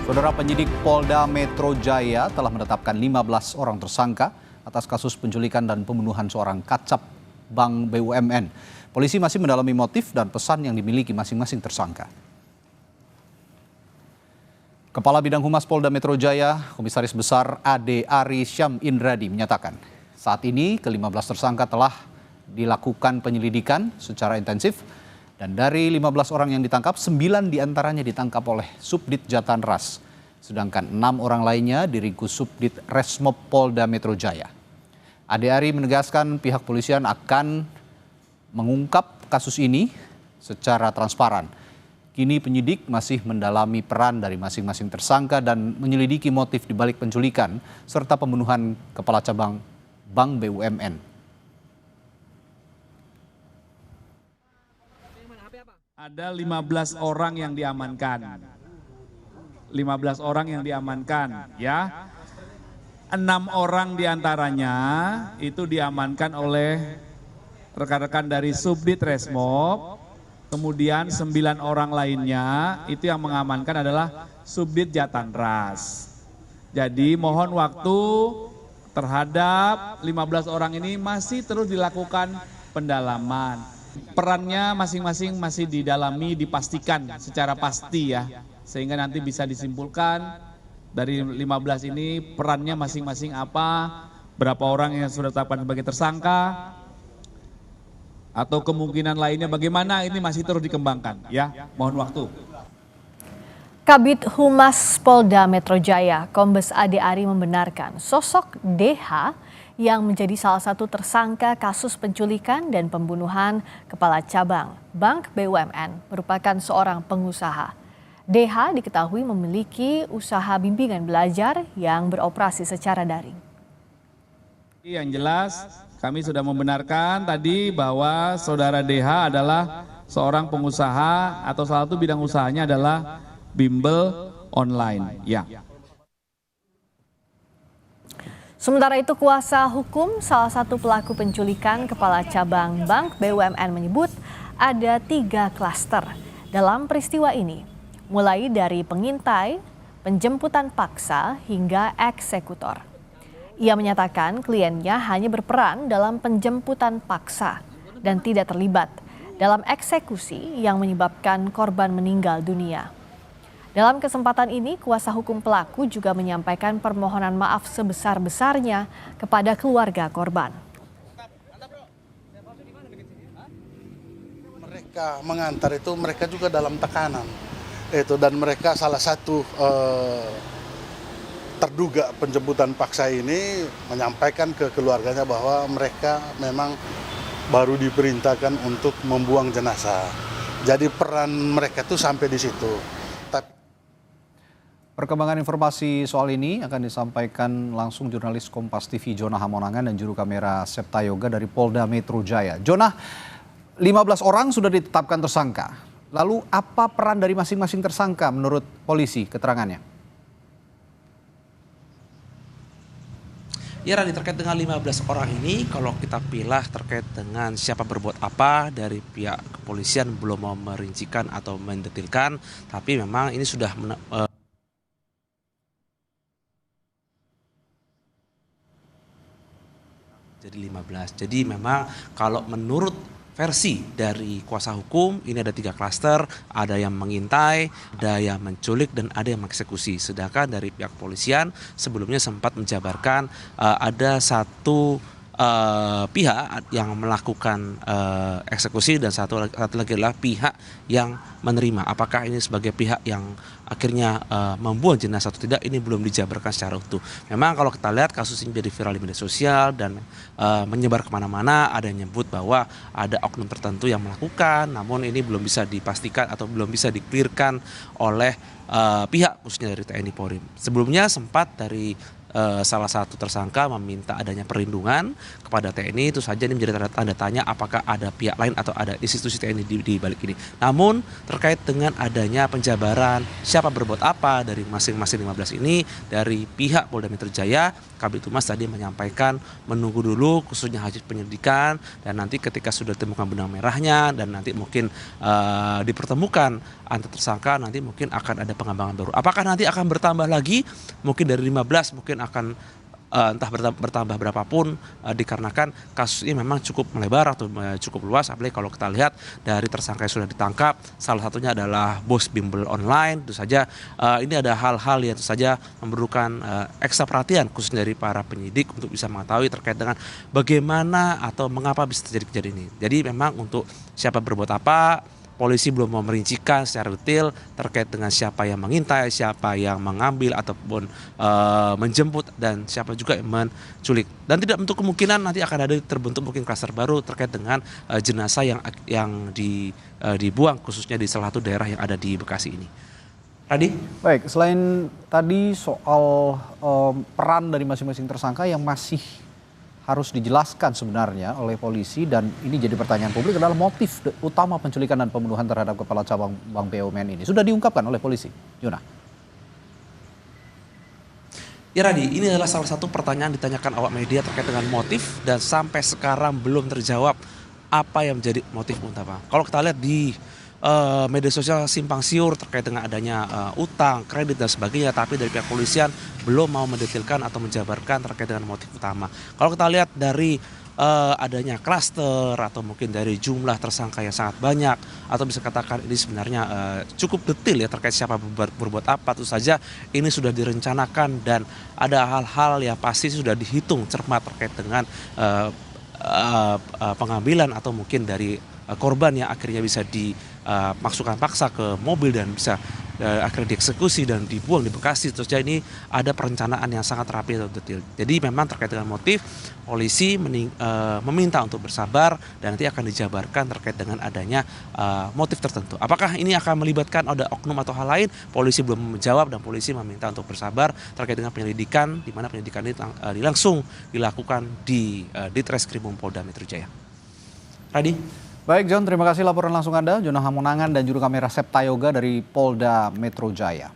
Saudara, penyidik Polda Metro Jaya telah menetapkan 15 orang tersangka atas kasus penculikan dan pembunuhan seorang kacap Bank BUMN. Polisi masih mendalami motif dan pesan yang dimiliki masing-masing tersangka. Kepala Bidang Humas Polda Metro Jaya, Komisaris Besar Ade Ari Syam Indradi menyatakan, saat ini ke-15 tersangka telah dilakukan penyelidikan secara intensif. Dan dari 15 orang yang ditangkap, 9 diantaranya ditangkap oleh Subdit Jatanras. Sedangkan 6 orang lainnya diringkus Subdit Resmob Polda Metro Jaya. Ade Ari menegaskan pihak polisian akan mengungkap kasus ini secara transparan. Kini penyidik masih mendalami peran dari masing-masing tersangka dan menyelidiki motif dibalik penculikan serta pembunuhan Kepala Cabang Bank BUMN. Ada 15 orang yang diamankan. 15 orang yang diamankan, ya. 6 orang diantaranya itu diamankan oleh rekan-rekan dari Subdit Resmob. Kemudian 9 orang lainnya itu yang mengamankan adalah Subdit Jatanras. Jadi mohon waktu terhadap 15 orang ini masih terus dilakukan pendalaman. Perannya masing-masing masih didalami, dipastikan secara pasti ya. Sehingga nanti bisa disimpulkan dari 15 ini perannya masing-masing apa, berapa orang yang sudah ditetapkan sebagai tersangka, atau kemungkinan lainnya bagaimana, ini masih terus dikembangkan ya. Mohon waktu. Kabid Humas Polda Metro Jaya, Kombes Ade Ari membenarkan sosok DH yang menjadi salah satu tersangka kasus penculikan dan pembunuhan Kepala Cabang Bank BUMN merupakan seorang pengusaha. DH diketahui memiliki usaha bimbingan belajar yang beroperasi secara daring. Yang jelas kami sudah membenarkan tadi bahwa saudara DH adalah seorang pengusaha atau salah satu bidang usahanya adalah bimbel online. Ya. Sementara itu kuasa hukum salah satu pelaku penculikan Kepala Cabang Bank BUMN menyebut ada 3 klaster dalam peristiwa ini. Mulai dari pengintai, penjemputan paksa hingga eksekutor. Ia menyatakan kliennya hanya berperan dalam penjemputan paksa dan tidak terlibat dalam eksekusi yang menyebabkan korban meninggal dunia. Dalam kesempatan ini, kuasa hukum pelaku juga menyampaikan permohonan maaf sebesar-besarnya kepada keluarga korban. Mereka mengantar itu mereka juga dalam tekanan. Dan mereka salah satu terduga penjemputan paksa ini menyampaikan ke keluarganya bahwa mereka memang baru diperintahkan untuk membuang jenazah. Jadi peran mereka itu sampai di situ. Perkembangan informasi soal ini akan disampaikan langsung jurnalis Kompas TV Jonah Hamonangan dan juru kamera Septa Yoga dari Polda Metro Jaya. Jonah, 15 orang sudah ditetapkan tersangka. Lalu apa peran dari masing-masing tersangka menurut polisi keterangannya? Ya Rani, terkait dengan 15 orang ini kalau kita pilih terkait dengan siapa berbuat apa dari pihak kepolisian belum mau merincikan atau mendetilkan, tapi memang ini sudah jadi 15. Jadi memang kalau menurut versi dari kuasa hukum ini ada 3 klaster, ada yang mengintai, ada yang menculik dan ada yang mengeksekusi. Sedangkan dari pihak kepolisian sebelumnya sempat menjabarkan ada satu pihak yang melakukan eksekusi dan satu lagi adalah pihak yang menerima. Apakah ini sebagai pihak yang akhirnya membuang jenazah atau tidak, ini belum dijabarkan secara utuh. Memang kalau kita lihat kasus ini jadi viral di media sosial dan menyebar kemana-mana, ada yang menyebut bahwa ada oknum tertentu yang melakukan, namun ini belum bisa dipastikan atau belum bisa di-clearkan oleh pihak khususnya dari TNI Polri. Sebelumnya sempat dari salah satu tersangka meminta adanya perlindungan kepada TNI, itu saja ini menjadi tanda tanya apakah ada pihak lain atau ada institusi TNI di balik ini. Namun terkait dengan adanya penjabaran siapa berbuat apa dari masing-masing 15 ini, dari pihak Polda Metro Jaya, Kabid Humas tadi menyampaikan menunggu dulu khususnya hasil penyelidikan, dan nanti ketika sudah ditemukan benang merahnya dan nanti mungkin dipertemukan antar tersangka, nanti mungkin akan ada pengembangan baru. Apakah nanti akan bertambah lagi? Mungkin dari 15 mungkin akan entah bertambah berapapun, dikarenakan kasus ini memang cukup melebar atau cukup luas. Apalagi kalau kita lihat dari tersangka yang sudah ditangkap, salah satunya adalah bos bimbel online. Tentu saja ini ada hal-hal yang tentu saja memerlukan ekstra perhatian khususnya dari para penyidik untuk bisa mengetahui terkait dengan bagaimana atau mengapa bisa terjadi kejadian ini. Jadi memang untuk siapa berbuat apa, polisi belum mau merincikan secara detail terkait dengan siapa yang mengintai, siapa yang mengambil ataupun menjemput, dan siapa juga yang menculik. Dan tidak untuk kemungkinan nanti akan ada terbentuk mungkin klaster baru terkait dengan jenazah yang dibuang khususnya di salah satu daerah yang ada di Bekasi ini. Radi? Baik, selain tadi soal peran dari masing-masing tersangka yang masih harus dijelaskan sebenarnya oleh polisi, dan ini jadi pertanyaan publik adalah motif utama penculikan dan pembunuhan terhadap Kepala Cabang Bank BUMN ini. Sudah diungkapkan oleh polisi, Yuna? Ya Radi, ini adalah salah satu pertanyaan ditanyakan awak media terkait dengan motif, dan sampai sekarang belum terjawab apa yang menjadi motif utama. Kalau kita lihat di media sosial simpang siur terkait dengan adanya utang, kredit dan sebagainya, tapi dari pihak polisian belum mau mendetailkan atau menjabarkan terkait dengan motif utama. Kalau kita lihat dari adanya klaster atau mungkin dari jumlah tersangka yang sangat banyak, atau bisa katakan ini sebenarnya cukup detail ya terkait siapa berbuat apa, tentu saja ini sudah direncanakan dan ada hal-hal yang pasti sudah dihitung cermat terkait dengan pengambilan atau mungkin dari korban yang akhirnya bisa dimasukkan paksa ke mobil dan bisa akhirnya dieksekusi dan dibuang di Bekasi. Terus ini ada perencanaan yang sangat rapi atau detail. Jadi memang terkait dengan motif, polisi meminta untuk bersabar dan nanti akan dijabarkan terkait dengan adanya motif tertentu. Apakah ini akan melibatkan ada oknum atau hal lain? Polisi belum menjawab dan polisi meminta untuk bersabar terkait dengan penyelidikan, di mana penyelidikan ini langsung dilakukan di Ditreskrimum Polda Metro Jaya. Radi? Baik John, terima kasih laporan langsung Anda. Jonah Hamonangan dan juru kamera Septa Yoga dari Polda Metro Jaya.